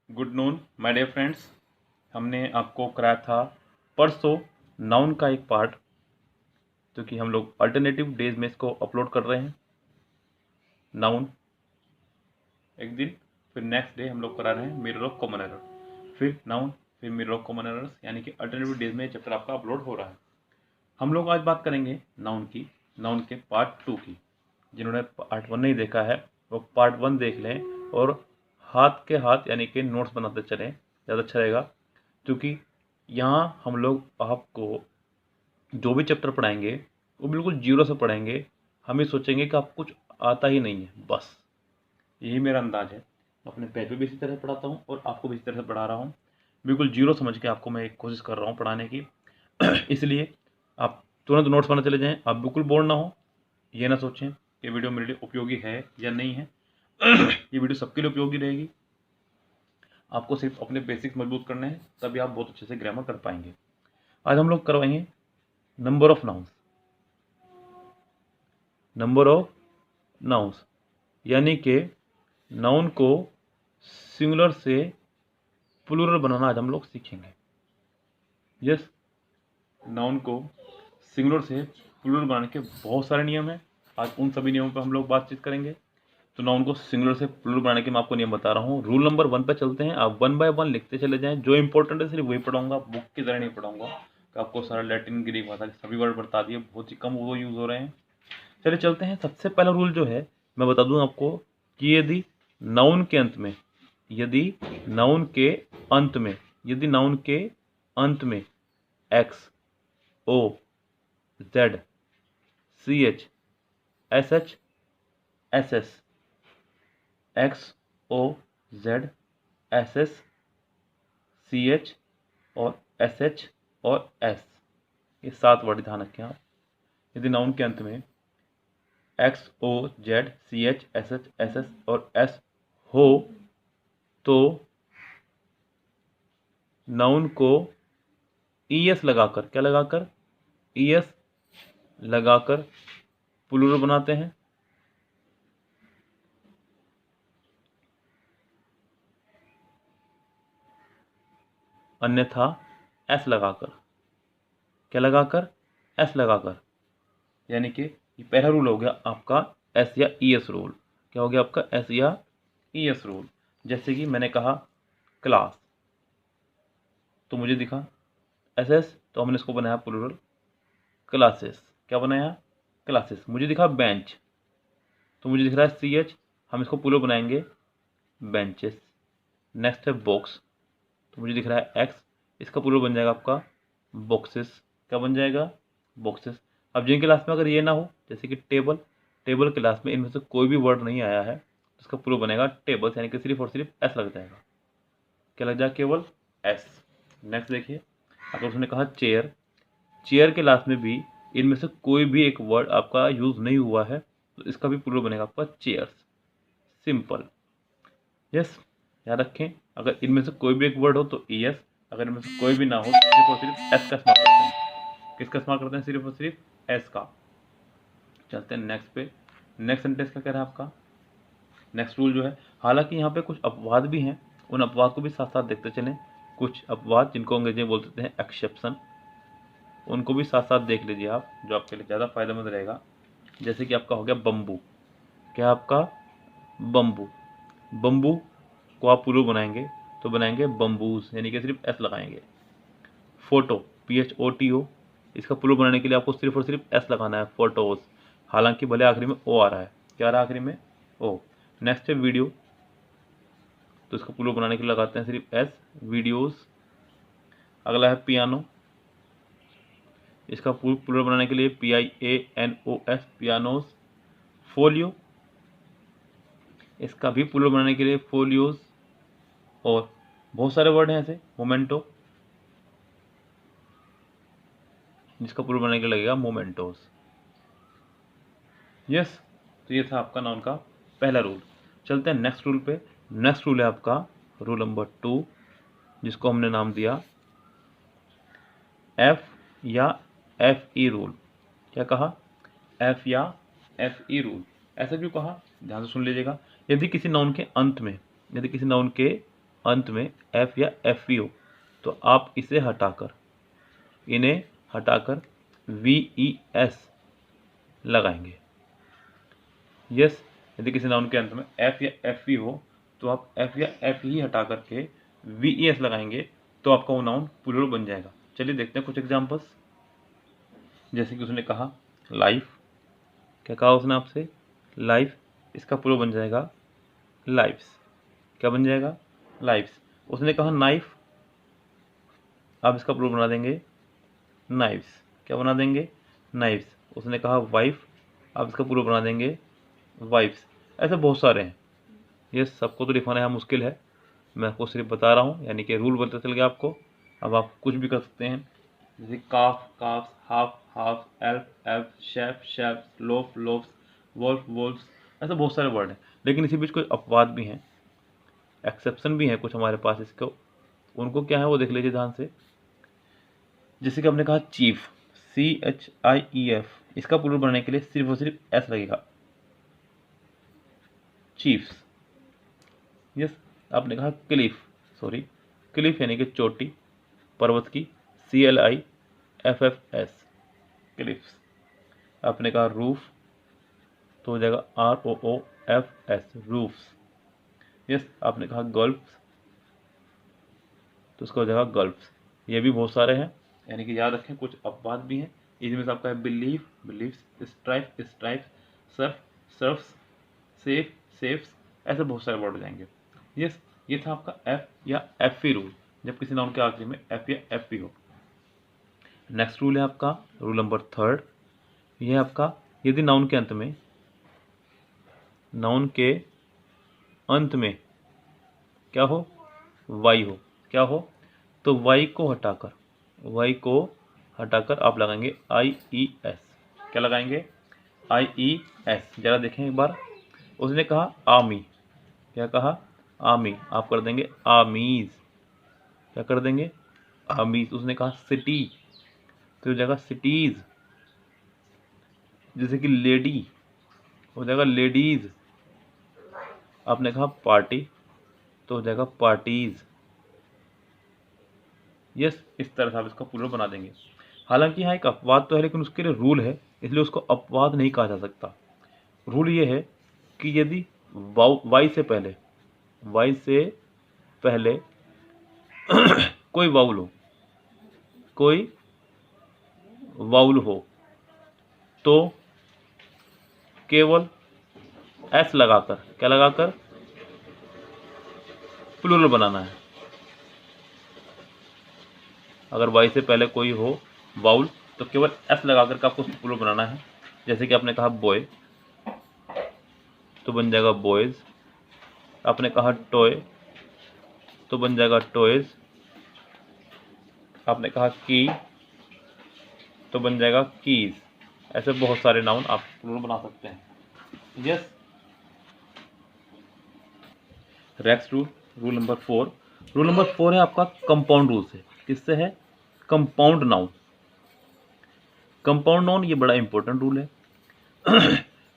Good noon my dear friends. हमने आपको कराया था परसों नाउन का एक पार्ट, क्योंकि हम लोग अल्टरनेटिव डेज में इसको अपलोड कर रहे हैं। नाउन एक दिन, फिर नेक्स्ट डे हम लोग करा रहे हैं मिरर ऑफ कॉमन एरर, फिर नाउन, फिर मिरर ऑफ कॉमन एरर्स, यानी कि अल्टरनेटिव डेज में चैप्टर आपका अपलोड हो रहा है। हम लोग आज बात करेंगे नाउन की, नाउन के पार्ट 2 की। जिन्होंने पार्ट 1 नहीं देखा है वो पार्ट 1 देख लें और हाथ के हाथ यानी कि नोट्स बनाते चलें, ज़्यादा अच्छा रहेगा। क्योंकि यहाँ हम लोग आपको जो भी चैप्टर पढ़ाएंगे वो बिल्कुल जीरो से पढ़ाएंगे। हम ये सोचेंगे कि आपको कुछ आता ही नहीं है, बस यही मेरा अंदाज है। अपने पेज पे भी इसी तरह से पढ़ाता हूँ और आपको भी इसी तरह से पढ़ा रहा हूँ। बिल्कुल जीरो समझ के आपको मैं एक कोशिश कर रहा हूँ पढ़ाने की। इसलिए आप तुरंत नोट्स बनाने चले जाएँ, आप बिल्कुल बोर ना हो। ये ना सोचें कि वीडियो मेरे लिए उपयोगी है या नहीं है। ये वीडियो सबके लिए उपयोगी रहेगी। आपको सिर्फ अपने बेसिक्स मजबूत करने हैं, तभी आप बहुत अच्छे से ग्रामर कर पाएंगे। आज हम लोग करवाएंगे number of nouns. Number of nouns यानी कि नाउन को सिंगुलर से प्लूरल बनाना आज हम लोग सीखेंगे। यस, नाउन को सिंगुलर से प्लूरल बनाने के बहुत सारे नियम हैं। आज उन सभी नियमों पर हम लोग बातचीत करेंगे। तो नाउन को सिंगुलर से प्लूरल बनाने के मैं आपको नियम बता रहा हूँ। रूल नंबर 1 पे चलते हैं। आप 1 बाय 1 लिखते चले जाएं। जो इंपॉर्टेंट है सिर्फ वही पढ़ाऊंगा, बुक की तरह नहीं पढ़ाऊंगा कि आपको सारा लैटिन ग्रीक भाषा के सभी वर्ड बता दिए, बहुत ही कम वो यूज़ हो रहे हैं। चलिए चलते हैं। सबसे पहला रूल जो है मैं बता दूं आपको कि यदि नाउन के अंत में X, O, Z, C H, S H, S S, X, O, Z, S S, C H और एस एच और एस, ये 7 वर्ड ध्यान रखें आप। यदि नाउन के अंत में X, O, Z, C H, S H, S S और एस हो तो नाउन को ईएस लगाकर, क्या लगाकर, ईएस लगाकर प्लूरल बनाते हैं। अन्यथा एस लगाकर, क्या लगाकर, एस लगाकर, यानी कि ये पहला रूल हो गया आपका एस या ईएस रूल। क्या हो गया आपका एस या ईएस रूल। जैसे कि मैंने कहा क्लास, तो मुझे दिखा एस एस, तो हमने इसको बनाया प्लूरल क्लासेस। क्या बनाया, क्लासेस। मुझे दिखा बेंच, तो मुझे दिख रहा है सी एच, हम इसको प्लूरल बनाएंगे बेंचेस। नेक्स्ट है बॉक्स, तो मुझे दिख रहा है एक्स, इसका प्लूरल बन जाएगा आपका बॉक्सेस। क्या बन जाएगा, बॉक्सेस। अब जिन क्लास में अगर ये ना हो, जैसे कि टेबल, टेबल क्लास में इनमें से कोई भी वर्ड नहीं आया है तो इसका प्लूरल बनेगा टेबल्स, यानी कि सिर्फ और सिर्फ एस लग जाएगा। क्या लग जाएगा, केवल एस। नेक्स्ट देखिए, अगर उसने कहा चेयर, चेयर के लास्ट में भी इनमें से कोई भी एक वर्ड आपका यूज नहीं हुआ है तो इसका भी प्लूरल बनेगा आपका चेयर्स। सिंपल। यस, याद रखें, अगर इनमें से कोई भी एक वर्ड हो तो ईएस, अगर इनमें से कोई भी ना हो तो सिर्फ और सिर्फ एस का इस्तेमाल करते हैं। किसका इस्तेमाल करते हैं, सिर्फ और सिर्फ एस का। चलते हैं नेक्स्ट पे। नेक्स्ट सेंटेंस का कह रहा है आपका, नेक्स्ट रूल जो है, हालांकि यहाँ पे कुछ अपवाद भी हैं, उन अपवाद को भी साथ साथ देखते चलें। कुछ अपवाद जिनको अंग्रेजी में बोलते हैं एक्सेप्शन, उनको भी साथ साथ देख लीजिए आप, जो आपके लिए ज़्यादा फायदेमंद रहेगा। जैसे कि आपका हो गया बम्बू, क्या आपका बम्बू, बम्बू को आप प्लूरल बनाएंगे तो बनाएंगे बम्बूज, यानी कि सिर्फ एस लगाएंगे। फोटो, PHOTO, इसका प्लूरल बनाने के लिए आपको सिर्फ और सिर्फ एस लगाना है, फोटोज। हालांकि भले आखिरी में ओ आ रहा है, क्या आ रहा है आखिरी में, ओ। नेक्स्ट है वीडियो, तो इसका प्लूरल बनाने के लिए लगाते हैं सिर्फ एस, वीडियोस। अगला है पियानो, इसका प्लूरल बनाने के लिए PIANOS, पियानोस। फोलियो, इसका भी प्लूरल बनाने के लिए फोलियोज। और बहुत सारे वर्ड हैं ऐसे, मोमेंटो, जिसका प्लूरल बनाने के लिए लगेगा मोमेंटोस। यस, तो ये था आपका नाउन का पहला रूल। चलते हैं नेक्स्ट रूल पे। नेक्स्ट रूल है आपका रूल नंबर 2, जिसको हमने नाम दिया एफ या FE रूल। क्या कहा, एफ या FE रूल। ऐसा क्यों कहा, ध्यान से सुन लीजिएगा। यदि किसी नाउन के अंत में, यदि किसी नाउन के अंत में एफ या एफ वी हो तो आप इसे हटाकर, इन्हें हटाकर वी ई एस लगाएंगे। यस, यदि किसी नाउन के अंत में एफ या एफ वी हो तो आप एफ या एफ ही हटा करके वी ई एस लगाएंगे तो आपका वो नाउन प्लूरल बन जाएगा। चलिए देखते हैं कुछ एग्जांपल्स। जैसे कि उसने कहा लाइफ, क्या कहा उसने आपसे? लाइफ, इसका प्लूरल बन जाएगा लाइफ्स। क्या बन जाएगा? लाइफ्स। उसने कहा नाइफ, आप इसका प्लूरल बना देंगे नाइफ्स। क्या बना देंगे? नाइफ्स। उसने कहा वाइफ, आप इसका प्लूरल बना देंगे वाइफ्स। ऐसे बहुत सारे हैं, ये सबको तो लिखवाना यहाँ मुश्किल है, मैं आपको सिर्फ बता रहा हूँ, यानी कि रूल पता चल गया आपको। अब आप कुछ भी कर सकते हैं, जैसे calf calfs, half half, elf elf, chef chefs, loaf loafs, wolf wolfs, ऐसे बहुत सारे वर्ड हैं। लेकिन इसी बीच कुछ अपवाद भी हैं, एक्सेप्शन भी हैं कुछ हमारे पास इसको, उनको क्या है वो देख लीजिए ध्यान से। जैसे कि हमने कहा चीफ, CHIEF, इसका प्लूरल बनने के लिए सिर्फ और सिर्फ एस लगेगा, चीफ्स। यस, आपने कहा क्लिफ, सॉरी क्लिफ यानी कि चोटी, पर्वत की, CLIFFS, क्लिफ्स। आपने कहा रूफ तो हो जाएगा ROOFS, रूफ्स। यस, आपने कहा गल्फ्स तो उसका हो जाएगा गल्फ्स। ये भी बहुत सारे हैं, यानी कि याद रखें कुछ अपवाद भी हैं। इसमें से आपका है believe, believes, stripe, stripes, surf, surfs, safe, safes, ऐसे बहुत सारे वर्ड हो जाएंगे। यस, ये था आपका एफ या एफ ई रूल, जब किसी नाउन के आखिरी में एफ या एफ ई हो। नेक्स्ट रूल है आपका रूल नंबर 3, ये है आपका यदि नाउन के अंत में, नाउन के अंत में क्या हो? वाई हो। क्या हो? तो वाई को हटाकर, वाई को हटाकर आप लगाएंगे IES। क्या लगाएंगे? IES। जरा देखें एक बार। उसने कहा आर्मी, क्या कहा? आर्मी, आप कर देंगे आर्मीज। क्या कर देंगे? आर्मीज। उसने कहा सिटी तो हो जाएगा सिटीज। जैसे कि लेडी हो जाएगा लेडीज। आपने कहा पार्टी तो हो जाएगा पार्टीज। यस, इस तरह से आप इसका प्लूरल बना देंगे। हालांकि यहाँ एक अपवाद तो है, लेकिन उसके लिए रूल है, इसलिए उसको अपवाद नहीं कहा जा सकता। रूल ये है कि यदि वाई से पहले, वाई से पहले कोई वाउल हो, कोई वाउल हो तो केवल एस लगाकर, क्या लगाकर? प्लूरल बनाना है। अगर वाई से पहले कोई हो वाउल तो केवल एस लगाकर के आपको प्लूरल बनाना है। जैसे कि आपने कहा बॉय तो बन जाएगा बॉयज। आपने कहा टॉय तो बन जाएगा टॉयज। आपने कहा की तो बन जाएगा कीज। ऐसे बहुत सारे नाउन आप प्लूरल बना सकते हैं। Yes, next rule, rule number 4। Rule number 4 है आपका कंपाउंड रूल से। किससे है? Compound noun. कंपाउंड नाउन ये बड़ा इंपॉर्टेंट रूल है।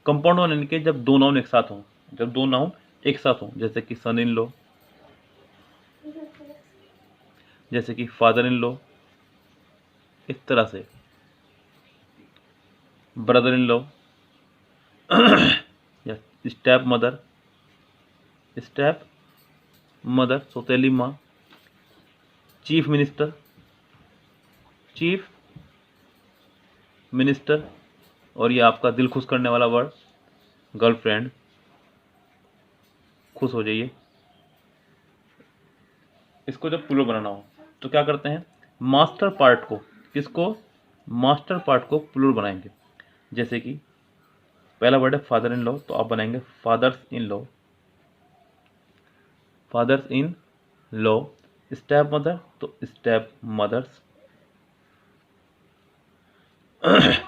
कंपाउंड नाउन यानी कि जब दो नाउन एक साथ हों, जब दो नाउन एक साथ हों, जैसे कि सन इन लॉ, जैसे कि फादर इन लॉ, इस तरह से ब्रदर इन लॉ, या स्टेप मदर, स्टेप मदर, सौतेली माँ, चीफ मिनिस्टर, चीफ मिनिस्टर, और ये आपका दिल खुश करने वाला वर्ड गर्लफ्रेंड, खुश हो जाइए। इसको जब प्लूरल बनाना हो तो क्या करते हैं? मास्टर पार्ट को, किसको? मास्टर पार्ट को प्लूरल बनाएंगे। जैसे कि पहला वर्ड है फादर इन लॉ तो आप बनाएंगे fathers in law, fathers in law. Step mother तो स्टेप मदर्स।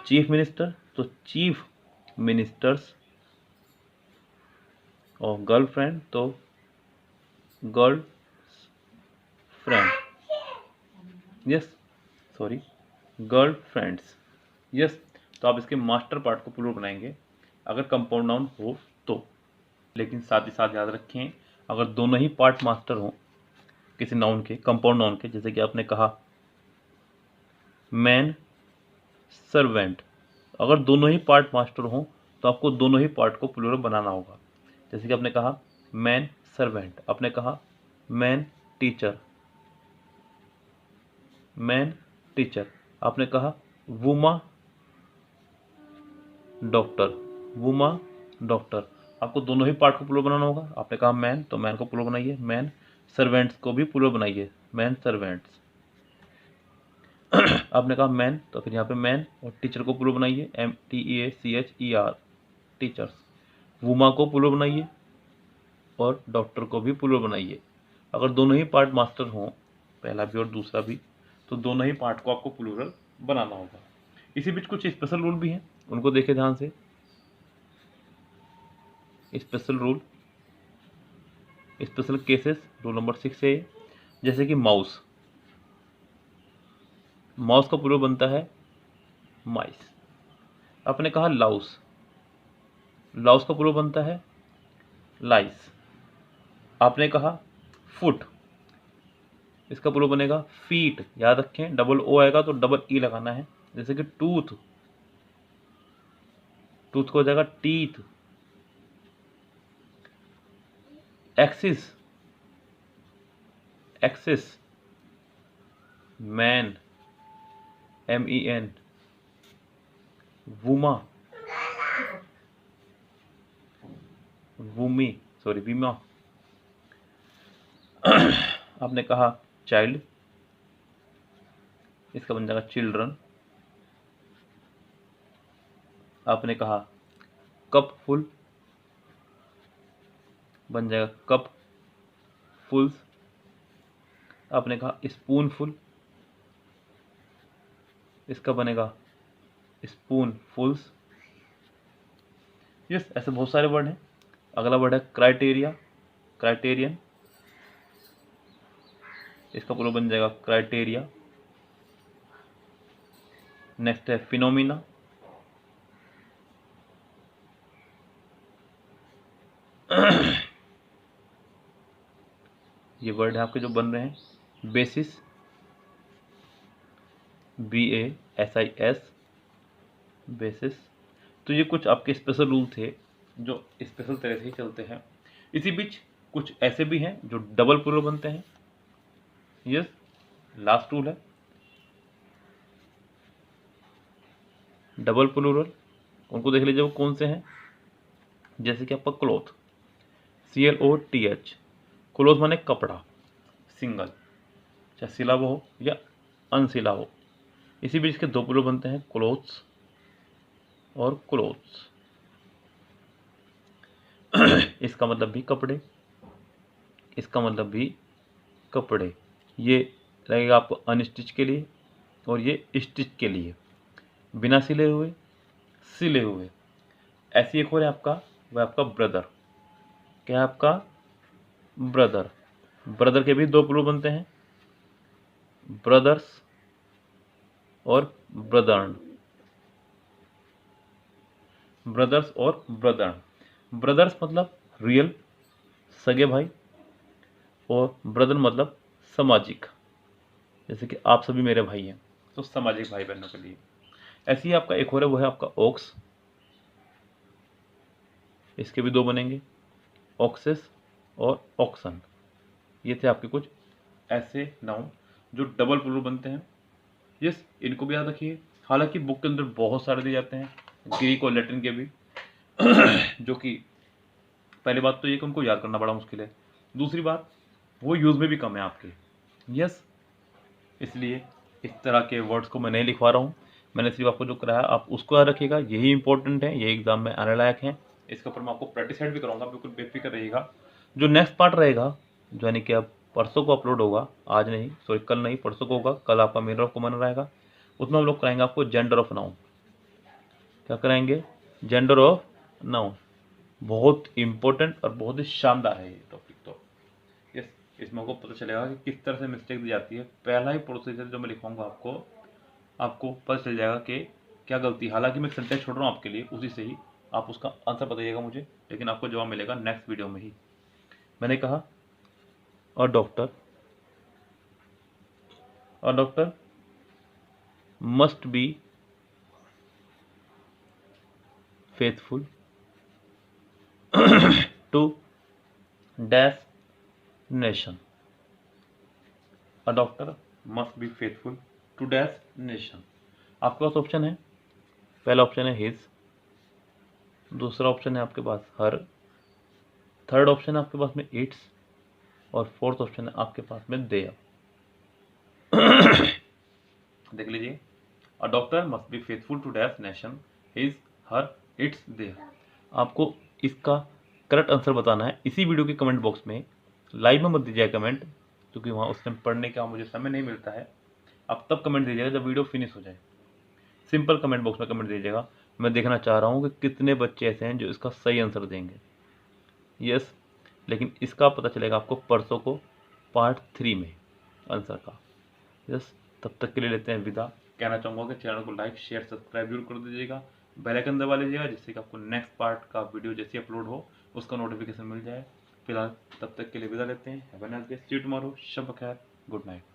चीफ मिनिस्टर तो चीफ मिनिस्टर्स। और गर्लफ्रेंड तो girl friend. Yes, sorry, girl friends. Yes, तो आप इसके मास्टर पार्ट को प्लूरल बनाएंगे अगर कंपाउंड नाउन हो तो। लेकिन साथ ही साथ याद रखें, अगर दोनों ही पार्ट मास्टर हों किसी नाउन के, कंपाउंड नाउन के, जैसे कि आपने कहा मैन सर्वेंट, अगर दोनों ही पार्ट मास्टर हों तो आपको दोनों ही पार्ट को प्लूरल बनाना होगा। जैसे कि आपने कहा मैन सर्वेंट, आपने कहा मैन टीचर, मैन टीचर, आपने कहा वुमा डॉक्टर, वुमा डॉक्टर, आपको दोनों ही पार्ट को प्लूरल बनाना होगा। आपने कहा मैन, तो मैन को प्लूरल बनाइए, मैन सर्वेंट्स को भी प्लूरल बनाइए, मैन सर्वेंट्स। आपने कहा मैन, तो फिर यहाँ पे मैन और टीचर को प्लूरल बनाइए, MTEACHER, टीचर्स। वुमा को प्लूरल बनाइए और डॉक्टर को भी प्लूरल बनाइए। अगर दोनों ही पार्ट मास्टर हों, पहला भी और दूसरा भी, तो दोनों ही पार्ट को आपको प्लूरल बनाना होगा। इसी बीच कुछ स्पेशल रूल भी हैं, उनको देखें ध्यान से। Special rule, special cases, rule number 6 है। जैसे कि माउस, माउस का प्लूरल बनता है माइस। आपने कहा लाउस, लाउस का प्लूरल बनता है लाइस। आपने कहा फुट, इसका प्लूरल बनेगा फीट। याद रखें, डबल ओ आएगा तो डबल ई लगाना है। जैसे कि टूथ, टूथ को हो जाएगा teeth. Axis, axis. Man, MEN। Woman, women, sorry women. आपने कहा चाइल्ड, इसका बन जाएगा चिल्ड्रन। आपने कहा कप फुल, बन जाएगा कप फुल्स। आपने कहा स्पून फुल, इसका बनेगा स्पून फुल्स। यस, ऐसे बहुत सारे वर्ड हैं। अगला वर्ड है क्राइटेरिया, क्राइटेरियन, इसका प्लूरल बन जाएगा क्राइटेरिया। नेक्स्ट है फिनोमिना, ये वर्ड है आपके जो बन रहे हैं। Basis, BASIS, basis. तो ये कुछ आपके स्पेशल रूल थे जो स्पेशल तरह से ही चलते हैं। इसी बीच कुछ ऐसे भी हैं जो डबल प्लूरल बनते हैं। यस, लास्ट रूल है डबल प्लूरल। उनको देख लीजिए वो कौन से हैं। जैसे कि आपका क्लॉथ, CLOTH, क्लॉथ माने कपड़ा, सिंगल, चाहे सिला हुआ हो या अनसिला हो। इसी बीच के दो प्लूरल बनते हैं, क्लोथ्स और क्लोथ्स। इसका मतलब भी कपड़े, इसका मतलब भी कपड़े। ये लगेगा आपको अनस्टिच के लिए और ये स्टिच के लिए, बिना सिले हुए, सिले हुए। ऐसी एक और है आपका, वह आपका ब्रदर। क्या है आपका? ब्रदर। ब्रदर के भी दो प्लूरल बनते हैं, ब्रदर्स और ब्रदर्न, ब्रदर्स और ब्रदर्न। ब्रदर्स मतलब रियल सगे भाई और ब्रदर मतलब सामाजिक, जैसे कि आप सभी मेरे भाई हैं, तो सामाजिक भाई बहनों के लिए। ऐसे ही आपका एक और है, वो है आपका ओक्स। इसके भी दो बनेंगे, ऑक्सेस और ऑक्सन। ये थे आपके कुछ ऐसे नाउन जो डबल प्लूरल बनते हैं। यस, इनको भी याद रखिए। हालांकि बुक के अंदर बहुत सारे दिए जाते हैं, ग्रीक और लैटिन के भी, जो कि पहली बात तो ये कि उनको याद करना बड़ा मुश्किल है, दूसरी बात वो यूज़ में भी कम है आपके। यस, इसलिए इस तरह के वर्ड्स को मैं नहीं लिखवा रहा हूँ, मैंने सिर्फ आपको जो कराया आप उसको याद रखिएगा, यही इंपॉर्टेंट है, यही एग्जाम में आने लायक है। इसके ऊपर मैं आपको प्रैक्टिस भी कराऊंगा, बिल्कुल बेफिक्र रहिएगा। जो नेक्स्ट पार्ट रहेगा, जो यानी कि अब परसों को अपलोड होगा, आज नहीं, सॉरी कल नहीं, परसों को होगा। कल आपका मीनर ऑफ कॉमन रहेगा, उसमें हम लोग कराएंगे आपको जेंडर ऑफ नाउन। क्या कराएंगे? Gender of noun. बहुत इंपॉर्टेंट और बहुत ही शानदार है ये टॉपिक। तो यस, इसमें आपको पता चलेगा कि किस तरह से मिस्टेक दी जाती है। पहला ही प्रोसीजर जो मैं लिखवाऊंगा आपको पता चल जाएगा कि क्या गलती। हालांकि मैं सेंटेंस छोड़ रहा हूँ आपके लिए, उसी से ही आप उसका आंसर बताइएगा मुझे, लेकिन आपको जवाब मिलेगा नेक्स्ट वीडियो में ही। मैंने कहा a doctor A doctor must be faithful to dash nation. A doctor must be faithful to dash nation. आपके पास ऑप्शन है, पहला ऑप्शन है हिज, दूसरा ऑप्शन है आपके पास हर, थर्ड ऑप्शन है आपके पास में इट्स, और फोर्थ ऑप्शन है आपके पास में देयर। देख लीजिए, a doctor must be faithful to dash nation, his, her, its, their. आपको इसका करेक्ट आंसर बताना है इसी वीडियो के कमेंट बॉक्स में। लाइव में मत दीजिएगा कमेंट, क्योंकि वहाँ उस टाइम पढ़ने का मुझे समय नहीं मिलता है। आप तब कमेंट दीजिएगा जब वीडियो फिनिश हो जाए। सिंपल कमेंट बॉक्स में कमेंट दीजिएगा। मैं देखना चाह रहा हूँ कि कितने बच्चे ऐसे हैं जो इसका सही आंसर देंगे। यस, लेकिन इसका पता चलेगा आपको परसों को पार्ट 3 में आंसर का। यस, तब तक के लिए लेते हैं विदा। कहना चाहूँगा कि चैनल को लाइक शेयर सब्सक्राइब जरूर कर दीजिएगा, बेल आइकन दबा लीजिएगा, जिससे कि आपको नेक्स्ट पार्ट का वीडियो जैसे अपलोड हो उसका नोटिफिकेशन मिल जाए। फिलहाल तब तक के लिए विदा लेते हैं। Have a nice day, see you tomorrow, शब बखैर, गुड नाइट।